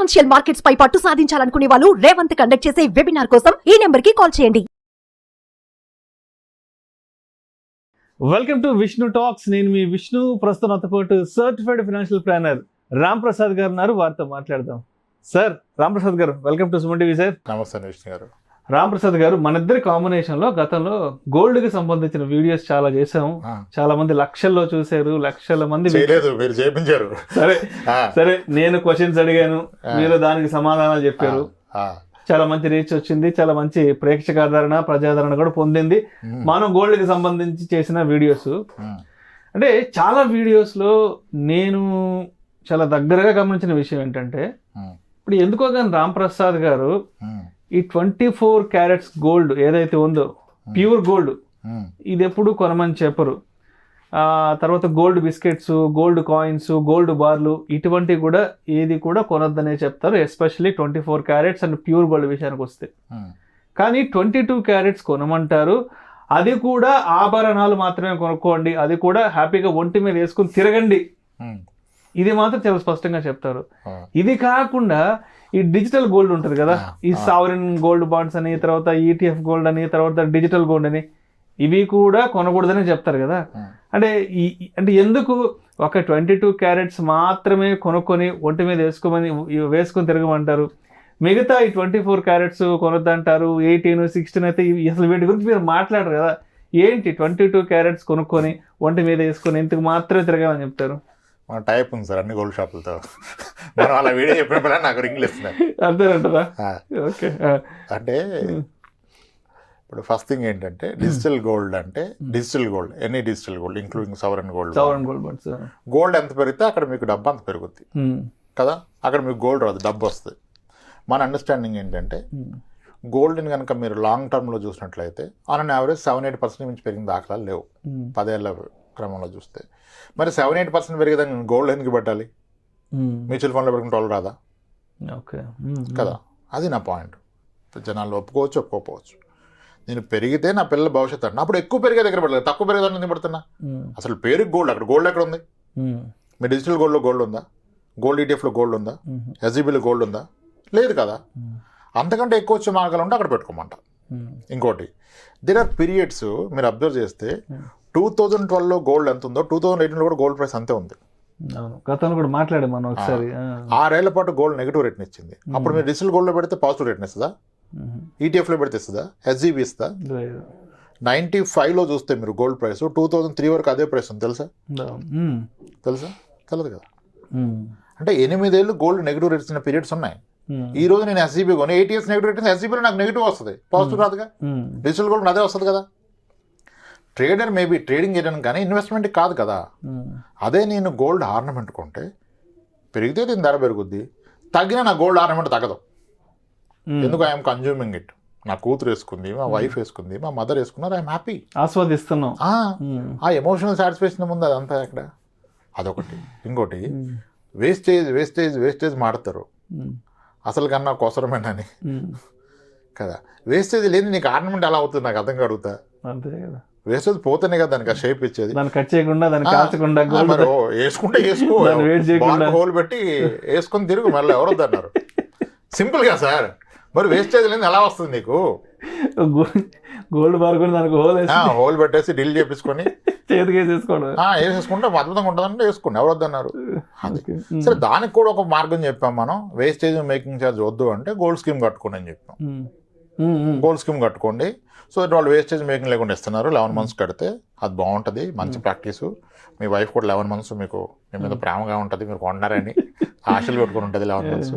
Financial markets పై పట్టు సాధించాలనుకునే వాళ్ళు Revanth conduct చేసే వెబినార్ కోసం ఈ నెంబర్ కి కాల్ చేయండి. Welcome to Vishnu talks. నేను మీ విష్ణు. ప్రస్తుతం నాతో పాటు సర్టిఫైడ్ ఫైనాన్షియల్ ప్లానర్ రాంప్రసాద్ గారు ఉన్నారు. వారితో మాట్లాడదాం. సార్, రాంప్రసాద్ గారు, welcome to Suman TV. Sir నమస్తే విష్ణు గారు. రాంప్రసాద్ గారు, మన ఇద్దరి కాంబినేషన్ లో గతంలో గోల్డ్ కి సంబంధించిన వీడియోస్ చాలా చేసాం. చాలా మంది లక్షల్లో చూసారు, లక్షల మంది మీరు చేయించారు. సరే, నేను క్వశ్చన్స్ అడిగాను, మీరు దానికి సమాధానాలు చెప్పారు. చాలా మంచి రీచ్ వచ్చింది, చాలా మంచి ప్రేక్షకాదరణ, ప్రజాదరణ కూడా పొందింది. మనం గోల్డ్ కి సంబంధించి చేసిన వీడియోస్ అంటే చాలా వీడియోస్ లో నేను చాలా దగ్గరగా గమనించిన విషయం ఏంటంటే, ఇప్పుడు ఎందుకో కానీ రాంప్రసాద్ గారు ఈ 24 క్యారెట్స్ గోల్డ్ ఏదైతే ఉందో, ప్యూర్ గోల్డ్, ఇది ఎప్పుడు కొనమని చెప్పరు. తర్వాత gold biscuits, gold coins, gold బార్లు, ఇటువంటివి కూడా ఏది కూడా కొనొద్దనే చెప్తారు. Especially 24 carats and pure gold విషయానికి వస్తే. కానీ 22 క్యారెట్స్ కొనమంటారు. అది కూడా ఆభరణాలు మాత్రమే కొనుక్కోండి, అది కూడా హ్యాపీగా ఒంటి మీద వేసుకుని తిరగండి, ఇది మాత్రం చాలా స్పష్టంగా చెప్తారు. ఇది కాకుండా ఈ డిజిటల్ గోల్డ్ ఉంటుంది కదా, ఈ సావరిన్ గోల్డ్ బాండ్స్ అని, తర్వాత ఈటీఎఫ్ గోల్డ్ అని, తర్వాత డిజిటల్ గోల్డ్ అని, ఇవి కూడా కొనకూడదని చెప్తారు కదా. అంటే ఎందుకు ఒక 22 క్యారెట్స్ మాత్రమే కొనుక్కొని ఒంటి మీద వేసుకొని తిరగమంటారు, మిగతా ఈ 24 క్యారెట్స్ కొనొద్దంటారు, 18, 16 అయితే అసలు వీటి గురించి మీరు మాట్లాడరు కదా. ఏంటి 22 క్యారెట్స్ కొనుక్కొని ఒంటి మీద వేసుకొని ఇంతకు మాత్రమే తిరగాలని చెప్తారు? మన టైప్ ఉంది సార్ అన్ని గోల్డ్ షాపులతో. మనం అలా వీడియో చెప్పినప్పుడు నాకు రింగ్లు ఇస్తున్నారు. అంతేనంటారా? ఓకే. అంటే ఇప్పుడు ఫస్ట్ థింగ్ ఏంటంటే, డిజిటల్ గోల్డ్ అంటే digital gold, any digital gold including sovereign gold. Gold ఎంత పెరిగితే అక్కడ మీకు డబ్బు అంత పెరుగుద్ది కదా. అక్కడ మీకు గోల్డ్ రాదు, డబ్బు వస్తుంది. మన అండర్స్టాండింగ్ ఏంటంటే, గోల్డ్ని కనుక మీరు లాంగ్ టర్మ్లో చూసినట్లయితే ఆన్ యావరేజ్ 7-8% నుంచి పెరిగిన దాఖలాలు లేవు 10 ఏళ్ళ క్రమంలో చూస్తే. మరి 7-8% పెరిగేదాన్ని గోల్డ్ ఎందుకు పెట్టాలి? మ్యూచువల్ ఫండ్లో పెట్టుకుంటే వాళ్ళు రాదా? ఓకే కదా, అది నా పాయింట్. జనాలు ఒప్పుకోవచ్చు, ఒప్పుకోకపోవచ్చు. నేను పెరిగితే నా పిల్లల భవిష్యత్తు అంటే అప్పుడు ఎక్కువ పెరిగే దగ్గర పెట్టలేదు, తక్కువ పెరిగేదాన్ని ఎందుకు పెడుతున్నా? అసలు పేరుకి గోల్డ్, అక్కడ గోల్డ్ ఎక్కడ ఉంది? మీ డిజిటల్ గోల్డ్లో గోల్డ్ ఉందా? గోల్డ్ ఈటీఎఫ్లో గోల్డ్ ఉందా? ఎస్జీబీలో గోల్డ్ ఉందా? లేదు కదా. అంతకంటే ఎక్కువ వచ్చే మార్గాలు ఉంటే అక్కడ పెట్టుకోమంట. ఇంకోటి, దేర్ ఆర్ పీరియడ్స్ మీరు అబ్జర్వ్ చేస్తే 2012లో గోల్డ్ ఎంత ఉందో 2018లో కూడా గోల్డ్ ప్రైస్ అంతే ఉంది. గతంలో కూడా మాట్లాడాం మనం ఒకసారి. 6 ఏళ్ల పాటు గోల్డ్ నెగిటివ్ రేట్ని ఇచ్చింది. అప్పుడు మీరు డిజిటల్ గోల్డ్లో పెడితే పాజిటివ్ రేట్ని ఇస్తుందా? ఈటీఎఫ్లో పెడితే ఇస్తుందా? ఎస్జీబీ ఇస్తుందా? 95లో చూస్తే మీరు గోల్డ్ ప్రైస్ 2003 వరకు అదే ప్రైస్ ఉంది. తెలుసా? తెలియదు కదా. అంటే 8 ఏళ్ళు గోల్డ్ నెగిటివ్ రేట్స్ ఇచ్చిన పీరియడ్స్ ఉన్నాయి. ఈ రోజు నేను ఎస్జీబీ కొని 8 years నెగిటివ్ రేట్, ఎస్జీబీలో నాకు నెగిటివ్ వస్తుంది, పాజిటివ్ రాదుగా. డిజిటల్ గోల్డ్ అదే వస్తుంది కదా. ట్రేడర్ మేబీ ట్రేడింగ్ చేయడానికి కానీ ఇన్వెస్ట్మెంట్ కాదు కదా. అదే నేను గోల్డ్ ఆర్నమెంట్ కొంటే పెరిగితే దీని ధర పెరుగుద్ది, తగ్గినా నా గోల్డ్ ఆర్నమెంట్ తగ్గదు. ఎందుకు? I'm consuming it. నా కూతురు వేసుకుంది, మా వైఫ్ వేసుకుంది, మా మదర్ వేసుకున్నారు, ఐఎమ్ హ్యాపీ, ఆస్వాదిస్తున్నాం. ఆ ఎమోషనల్ సాటిస్ఫాక్షన్ ముందు అదంతా ఎక్కడ? అదొకటి. ఇంకోటి, వేస్టేజ్ మాడతారు అసలు కన్నా కోసరమేనని కదా. వేస్టేజ్ లేని నీకు ఆర్నమెంట్ ఎలా అవుతుంది నాకు అర్థం కడుగుతా. అంతే కదా. వేస్టేజ్ పోతేనే కదా దానికి ఆ షేప్ ఇచ్చేది. దాన్ని కట్ చేయకుండా, దాన్ని కాల్చకుండా, వేసుకుంటే వేసుకో, హోల్ పెట్టి వేసుకొని తిరుగు, మళ్ళీ ఎవరు వద్దన్నారు. సింపుల్ గా సార్. మరి వేస్టేజ్ లేని ఎలా వస్తుంది నీకు? గోల్డ్ బార్ కూడా దానికి హోల్ పెట్టేసి డ్రిల్ చేపించుకొని చేతికి వేసేసుకోండి, వేసేసుకుంటే అద్భుతంగా ఉంటుందంటే వేసుకోండి, ఎవరు వద్దన్నారు. సరే, దానికి కూడా ఒక మార్గం చెప్పాం మనం. వేస్టేజ్ మేకింగ్ ఛార్జ్ వద్దు అంటే గోల్డ్ స్కీమ్ కట్టుకోండి అని చెప్పాం. గోల్డ్ స్కీమ్ కట్టుకోండి. సో వాళ్ళు వేస్టేజ్ మేకింగ్ లేకుండా ఇస్తున్నారు. 11 months కడితే అది బాగుంటుంది, మంచి ప్రాక్టీసు. మీ వైఫ్ కూడా 11 months మీకు మీ మీద ప్రేమగా ఉంటుంది, మీరు కొంటారని ఆశలు పెట్టుకుని ఉంటుంది. 11 months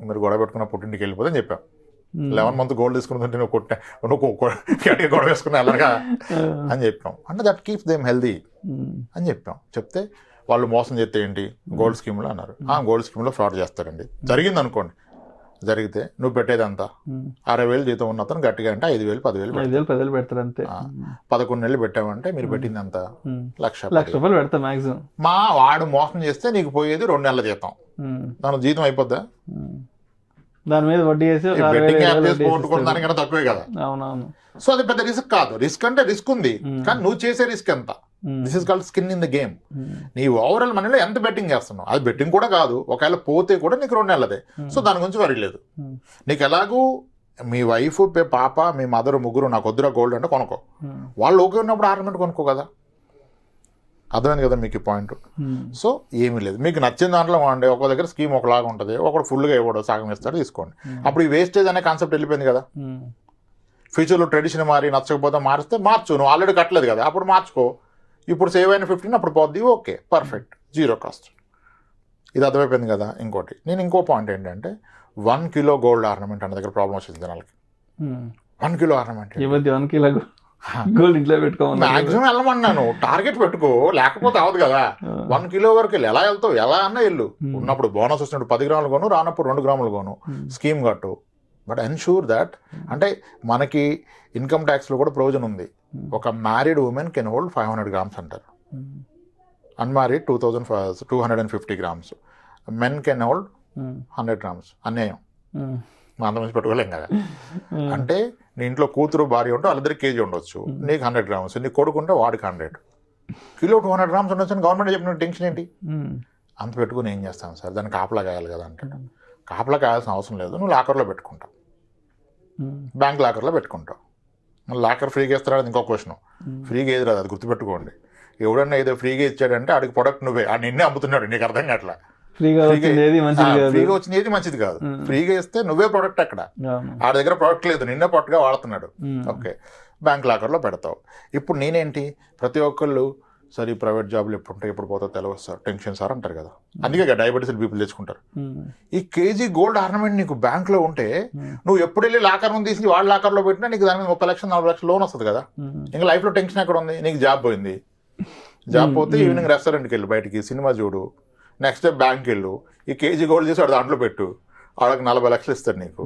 మీరు గొడవ పెట్టుకున్న పుట్టింటికి వెళ్ళిపోతే అని చెప్పాం. 11 months గోల్డ్ తీసుకుంటుంటే నువ్వు గొడవ వేసుకుని వెళ్ళగా అని చెప్పాం. అంటే దట్ కీప్స్ దేమ్ హెల్దీ అని చెప్పాం. చెప్తే వాళ్ళు మోసం చేస్తే ఏంటి గోల్డ్ స్కీమ్లో అన్నారు. గోల్డ్ స్కీమ్లో ఫ్రాడ్ చేస్తారండి. జరిగింది అనుకోండి, జరిగితే నువ్వు పెట్టేదంతా 60,000 జీతం ఉన్న అతను గట్టిగా అంటే 5,000, 10,000 పెడతారు అంతే. 11 నెలలు పెట్టామంటే మీరు పెట్టింది అంత ₹1,00,000 పెడతాం మాక్సిమం. వాడు మోసం చేస్తే నీకు పోయేది 2 నెలల జీతం. దాని జీతం అయిపోద్దా? దాని మీద వడ్డీ వేసి ఒక 6,000, బెట్టింగ్ 7,000 యాప్ చేసి వడ్డీ పోగొట్టుకున్న వేసిస్తాడు. దానికన్నా తక్కువే కదా. అవునవును. సో అది పెద్ద రిస్క్ కాదు. రిస్క్ అంటే రిస్క్ ఉంది, కానీ నువ్వు చేసే రిస్క్ ఎంత? This is called skin in the game. నీ ఓవరాల్ మనీలో ఎంత బెట్టింగ్ చేస్తున్నావు? అది బెట్టింగ్ కూడా కాదు, ఒకవేళ పోతే కూడా నీకు 2 నెలలదే. సో దాని గురించి వరీ లేదు. నీకు ఎలాగూ మీ వైఫ్, పాప, మీ మదర్ ముగ్గురు నాకు వద్దురా గోల్డ్ అంటే కొనుక్కో. వాళ్ళు ఓకే ఉన్నప్పుడు ఆర్నమెంట్ కొనుక్కో కదా. అర్థమైంది కదా మీకు ఈ పాయింట్. సో ఏమీ లేదు, మీకు నచ్చిన దాంట్లో వాడండి. ఒక దగ్గర స్కీమ్ ఒకలాగా ఉంటుంది, ఒకడు ఫుల్గా ఇవ్వడు, సగం ఇస్తాడు, తీసుకోండి. అప్పుడు ఈ వేస్టేజ్ అనే కాన్సెప్ట్ వెళ్ళిపోయింది కదా. ఫ్యూచర్లో ట్రెడిషన్ మారి నచ్చకపోతే మారిస్తే మార్చు, నువ్వు ఆల్రెడీ కట్టలేదు కదా, అప్పుడు మార్చుకో. ఇప్పుడు సేవ్ అయిన 15 అప్పుడు పోద్ది, ఓకే పర్ఫెక్ట్, 0 కాస్ట్. ఇది అర్థమైపోయింది కదా. ఇంకోటి నేను ఇంకో పాయింట్ ఏంటంటే 1 కిలో గోల్డ్ ఆర్నమెంట్ అన్న దగ్గర ప్రాబ్లం వచ్చింది జనాలకి. 1 కిలో ఆర్నమెంట్ ఈ మధ్య 1 కిలో గోల్డ్ ఇంట్లో పెట్టుకోవాలి. మాక్సిమం వెళ్ళమన్నాను, టార్గెట్ పెట్టుకో, లేకపోతే అవదు కదా. 1 కిలో వరకు వెళ్ళి ఎలా వెళ్తావు? ఎలా అన్నా వెళ్ళు. ఉన్నప్పుడు బోనస్ వచ్చినప్పుడు 10 గ్రాములు కొను, రానప్పుడు 2 గ్రాములు కొను, స్కీమ్ కట్టు. బట్ ఎన్షూర్ దాట్, అంటే మనకి ఇన్కమ్ ట్యాక్స్లో కూడా ప్రొవిజన్ ఉంది. ఒక married women can hold 500 grams అంటారు, unmarried 250 grams, men can hold 100 grams. అన్యాయం, మా అంతమంది పెట్టుకోలేం కదా. అంటే నీ ఇంట్లో కూతురు భార్య ఉంటే వాళ్ళిద్దరికి కేజీ ఉండొచ్చు, నీకు 100 గ్రామ్స్, నీ కొడుకుంటే వాడికి 100. కిలో 200 గ్రామ్స్ ఉండొచ్చు అని గవర్నమెంట్ చెప్పిన టెన్షన్ ఏంటి? అంత పెట్టుకుని ఏం చేస్తాను సార్, దాన్ని కాపలా కాయాలి కదా అంటాడు. కాపలా కాయాల్సిన అవసరం లేదు, నువ్వు లాకర్లో పెట్టుకుంటావు, బ్యాంక్ లాకర్లో పెట్టుకుంటావు. లాకర్ ఫ్రీగా ఇస్తాడు, ఇంకో క్వశ్చన్. ఫ్రీగా ఏది రాదు, అది గుర్తుపెట్టుకోండి. ఎవడన్నా ఏదో ఫ్రీగా ఇచ్చాడంటే ఆడికి ప్రొడక్ట్ నువ్వే, ఆ నిన్నే అమ్ముతున్నాడు, నీకు అర్థం కావట్లా. ఫ్రీగా వచ్చింది ఏది మంచిది కాదు. ఫ్రీగా ఇస్తే నువ్వే ప్రొడక్ట్, అక్కడ ఆడి దగ్గర ప్రొడక్ట్ లేదు, నిన్నే ప్రొడక్ట్గా వాడుతున్నాడు. ఓకే, బ్యాంక్ లాకర్లో పెడతావు. ఇప్పుడు నేనేంటి, ప్రతి ఒక్కళ్ళు సార్ ఈ ప్రైవేట్ జాబ్లు ఎప్పుడు ఉంటాయి, ఎప్పుడు పోతావు తెలియదు సార్, టెన్షన్ సార్ అంటారు కదా. అందుకే డయాబెటీస్ పీపుల్ తెచ్చుకుంటారు. ఈ కేజీ గోల్డ్ ఆర్నమెంట్ నీకు బ్యాంక్లో ఉంటే నువ్వు ఎప్పుడు వెళ్ళి లాకర్ ముందు తీసి వాళ్ళ లాకర్లో పెట్టినా నీకు దాని మీద 30 లక్షలు 40 లక్షలు లోన్ వస్తుంది కదా. ఇంకా లైఫ్లో టెన్షన్ ఎక్కడ ఉంది? నీకు జాబ్ పోయింది, జాబ్ పోతే ఈవినింగ్ రెస్టారెంట్కి వెళ్ళు, బయటికి సినిమా చూడు, నెక్స్ట్ డే బ్యాంక్కి వెళ్ళు, ఈ కేజీ గోల్డ్ చేసి వాడు దాంట్లో పెట్టు, వాళ్ళకి 40 లక్షలు ఇస్తాడు. నీకు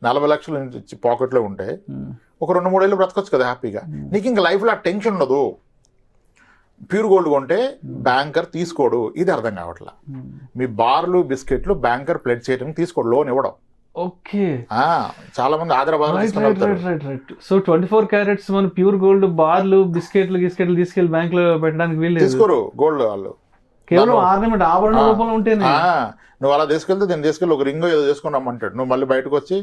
40 లక్షలు పాకెట్లో ఉంటే ఒక 2-3 ఏళ్ళు బ్రతకొచ్చు కదా హ్యాపీగా. నీకు ఇంకా లైఫ్లో ఆ టెన్షన్ ఉండదు. ప్యూర్ గోల్డ్ కొంటే బ్యాంకర్ తీసుకోడు, ఇది అర్థం కావట్లా. మీ బార్లు బిస్కెట్లు బ్యాంకర్ ప్లెడ్ చేయడానికి తీసుకోడు, లోన్ ఇవ్వడం. ఓకే, చాలా మంది ఆంధ్రప్రదేశ్. సో 24 క్యారెట్స్ మన ప్యూర్ గోల్డ్ బార్లు బిస్కెట్లు తీసుకెళ్లి బ్యాంక్ లో పెట్టడానికి వీళ్ళు తీసుకోరు. గోల్డ్ వాళ్ళు కేవలం ఆర్నమెంట్ ఆభరణ రూపంలో ఉంటే నువ్వు అలా తీసుకెళ్తే దీన్ని తీసుకెళ్ళి ఒక రింగ్ ఏదో చేసుకుని రమ్మంటాడు. నువ్వు మళ్ళీ బయటకు వచ్చి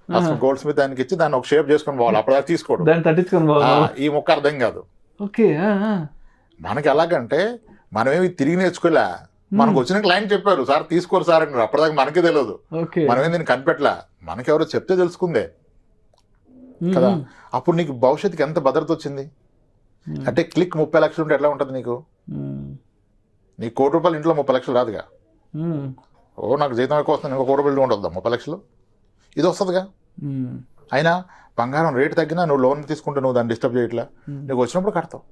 అసలు గోల్డ్ స్మిత్ దానికి ఇచ్చి దాన్ని ఒక షేప్ చేసుకుని పోవాలి, అప్పుడు తీసుకోడు, దాన్ని తట్టించుకొని పోవాలి. ఈ మొక్క అర్థం కాదు. ఓకే, మనకి ఎలాగంటే మనమేమి తిరిగి నేర్చుకోలే, మనకు వచ్చిన క్లయింట్ చెప్పారు సార్ తీసుకోరు సార్ అంటారు, అప్పటిదాకా మనకే తెలియదు, మనమేం దీన్ని కనిపెట్టలే, మనకెవరో చెప్తే తెలుసుకుందే కదా. అప్పుడు నీకు భవిష్యత్తుకి ఎంత భద్రత వచ్చింది అంటే, క్లిక్ 30 లక్షలు ఉంటే ఎట్లా ఉంటుంది నీకు? నీకు ₹1,00,00,000 ఇంట్లో 30 లక్షలు రాదుగా. నాకు జీతం ఎక్కువ వస్తుంది, ఇంకో ₹1,00,00,000 ఉండొద్దా 30 లక్షలు? ఇది వస్తుందిగా. అయినా బంగారం రేటు తగ్గినా నువ్వు లోన్ తీసుకుంటే నువ్వు దాన్ని డిస్టర్బ్ చేయట్లా, నీకు వచ్చినప్పుడు కడతావు.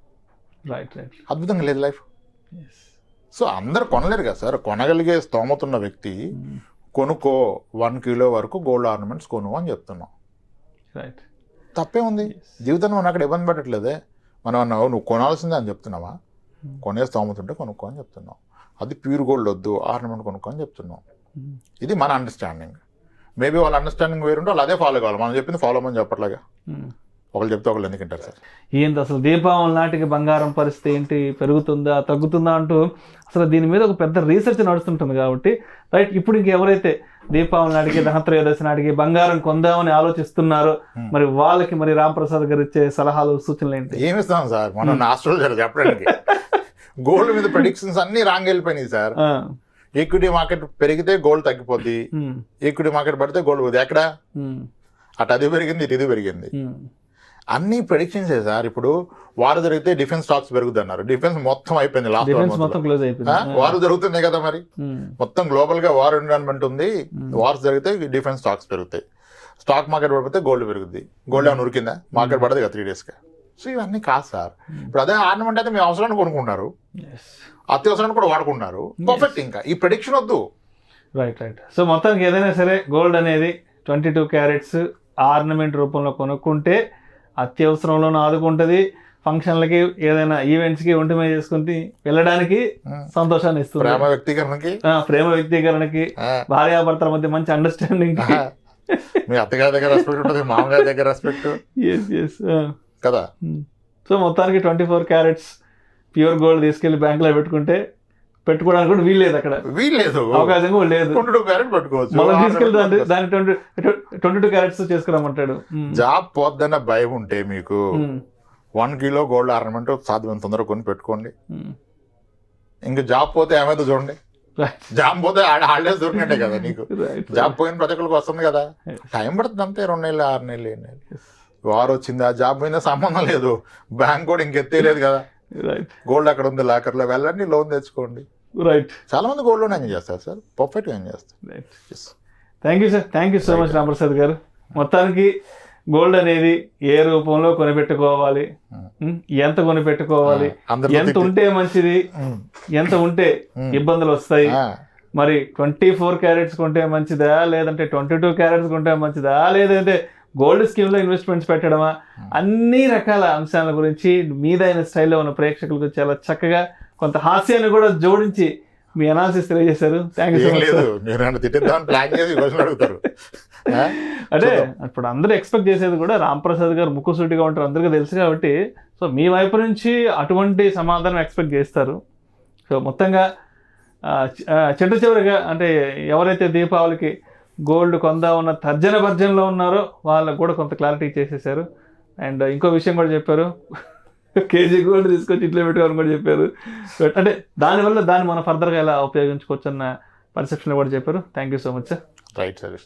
అద్భుతంగా లేదు లైఫ్. సో అందరు కొనలేరు కదా సార్, కొనగలిగే స్తోమతున్న వ్యక్తి కొనుక్కో, 1 కిలో వరకు గోల్డ్ ఆర్నమెంట్స్ కొను అని చెప్తున్నాం. తప్పే ఉంది? జీవితంలో మనం అక్కడ ఇబ్బంది పెట్టట్లేదే. మనం అన్నావు నువ్వు కొనాల్సిందే అని చెప్తున్నావా? కొనే స్తోమతుంటే కొనుక్కో అని చెప్తున్నాం. అది ప్యూర్ గోల్డ్ వద్దు, ఆర్నమెంట్ కొనుక్కో అని చెప్తున్నాం. ఇది మన అండర్స్టాండింగ్. మేబీ వాళ్ళ అండర్స్టాండింగ్ వేరుంటే వాళ్ళు అదే ఫాలో కావాలి, మనం చెప్పింది ఫాలో అవ్వమని చెప్పట్లాగా. ఒకళ్ళు చెప్తే ఒకళ్ళు ఎందుకంటారు సార్? ఏంటి అసలు దీపావళి నాటికి బంగారం పరిస్థితి ఏంటి, పెరుగుతుందా తగ్గుతుందా అంటూ అసలు దీని మీద ఒక పెద్ద రీసెర్చ్ నడుస్తుంటుంది. కాబట్టి రైట్, ఇప్పుడు ఇంకెవరైతే దీపావళి నాటికి ధనత్రయోదశి నాటికి బంగారం కొందామని ఆలోచిస్తున్నారో మరి వాళ్ళకి మరి రాంప్రసాద్ గారు ఇచ్చే సలహాలు సూచనలు ఏంటి? ఏమిస్తాం సార్ మనం ఆస్ట్రాలజర్ చెప్పడానికి? గోల్డ్ మీద ప్రెడిక్షన్స్ అన్ని రాంగ్ వెళ్ళిపోయినాయి సార్. ఈక్విటీ మార్కెట్ పెరిగితే గోల్డ్ తగ్గిపోద్ది, ఈక్విటీ మార్కెట్ పడితే గోల్డ్ పోద్ది. ఎక్కడ అటు అది పెరిగింది, ఇటు ఇది పెరిగింది. అన్ని ప్రెడిక్షన్స్ సార్. ఇప్పుడు వారు జరిగితే డిఫెన్స్ స్టాక్స్ పెరుగుద్ది అన్నారు, డిఫెన్స్ మొత్తం అయిపోయింది. వారు జరుగుతున్నాయి కదా మరి, మొత్తం గ్లోబల్ గా వార్ ఎన్విరాన్మెంట్ ఉంది. వార్స్ జరిగితే డిఫెన్స్ స్టాక్స్ పెరుగుతాయి, స్టాక్ మార్కెట్ పడిపోతే గోల్డ్ పెరుగుద్ది. గోల్డ్ ఏమైనా ఉరికిందా? మార్కెట్ పడదు కదా 3 days గా. సో ఇవన్నీ కాదు సార్. ఇప్పుడు అదే ఆర్నమెంట్ అయితే మీ అవసరాన్ని కొనుక్కుంటారు, అత్యవసరాన్ని కూడా వాడుకుంటున్నారు. పర్ఫెక్ట్. ఇంకా ఈ ప్రెడిక్షన్ వద్దు. రైట్. సో మొత్తానికి ఏదైనా సరే గోల్డ్ అనేది 22 క్యారెట్స్ ఆర్నమెంట్ రూపంలో కొనుక్కుంటే అత్యవసరంలోనూ ఆదుకుంటుంది, ఫంక్షన్లకి ఏదైనా ఈవెంట్స్కి ఒంటి మీద చేసుకుని వెళ్ళడానికి సంతోషాన్ని ఇస్తుంది. ప్రేమ వ్యక్తీకరణకి భార్యాభర్తల మధ్య మంచి అండర్స్టాండింగ్, మీ అత్తగారి దగ్గర రెస్పెక్ట్ ఉంటుంది, మామగారి దగ్గర రెస్పెక్ట్ కదా. సో మొత్తానికి 24 క్యారెట్స్ ప్యూర్ గోల్డ్ తీసుకెళ్లి బ్యాంకులో పెట్టుకోవడానికి కూడా వీల్లేదు, అక్కడ వీల్లేదు, అవకాశం కూడా లేదు. 22 క్యారెట్ పెట్టుకోవచ్చు, మళ్ళీ తీసుకెళ్తే దాని 22 క్యారెట్స్ చేసుకురామంటాడు. జాబ్ పోద్దన్న భయం ఉంటే మీకు 1 కిలో గోల్డ్ ఆర్నమెంట్ సాధ్యం తొందరగా కొని పెట్టుకోండి. ఇంకా జాబ్ పోతే ఏమైతే చూడండి, జాబ్ పోతే హాలిడేస్ దొరికినట్టే కదా నీకు. జాబ్ పోయిన ప్రతి ఒక్కరికి వస్తుంది కదా, టైం పడుతుంది అంతే, 2 నెలలు 6 నెలలు 7 నెలలు. వారు వచ్చింది, ఆ జాబ్ పోయినా సంబంధం లేదు, బ్యాంక్ కూడా ఇంకెత్తేయలేదు కదా. గోల్డ్ అక్కడ ఉంది లాకర్లో, వెళ్ళండి లోన్ తెచ్చుకోండి. రైట్, చాలా మంది గోల్డ్ లోన్ ఎంజాయ్ చేస్తారు సార్, పర్ఫెక్ట్గా ఎంజాయ్ చేస్తారు. Thank you sir, thank you so much Ramprasad గారు. మొత్తానికి గోల్డ్ అనేది ఏ రూపంలో కొనిపెట్టుకోవాలి, ఎంత కొనిపెట్టుకోవాలి, ఎంత ఉంటే మంచిది, ఎంత ఉంటే ఇబ్బందులు వస్తాయి, మరి 24 క్యారెట్స్ కొంటే మంచిదా, లేదంటే 22 క్యారెట్స్ కొంటే మంచిదా, లేదంటే గోల్డ్ స్కీమ్లో ఇన్వెస్ట్మెంట్స్ పెట్టడమా, అన్ని రకాల అంశాల గురించి మీదైన స్టైల్లో ఉన్న ప్రేక్షకులకు చాలా చక్కగా కొంత హాస్యాన్ని కూడా జోడించి మీ అనాలిసిస్ తెలియజేశారు. Thank you so much. అంటే ఇప్పుడు అందరూ ఎక్స్పెక్ట్ చేసేది కూడా రాంప్రసాద్ గారు ముక్కుసూటిగా ఉంటారు, అందరికీ తెలుసు కాబట్టి. సో మీ వైపు నుంచి అటువంటి సమాధానం ఎక్స్పెక్ట్ చేస్తారు. సో మొత్తంగా చివరిగా అంటే ఎవరైతే దీపావళికి గోల్డ్ కొందా ఉన్న తర్జన భర్జనలో ఉన్నారో వాళ్ళకు కూడా కొంత క్లారిటీ చేసేసారు. అండ్ ఇంకో విషయం కూడా చెప్పారు, కేజీ గోల్డ్ తీసుకొచ్చి ఇంట్లో పెట్టుకోవాలని కూడా చెప్పారు. అంటే దానివల్ల దాన్ని మనం ఫర్దర్గా ఎలా ఉపయోగించుకోవచ్చు అన్న పర్సెప్షన్ కూడా చెప్పారు. Thank you so much sir. Right sir.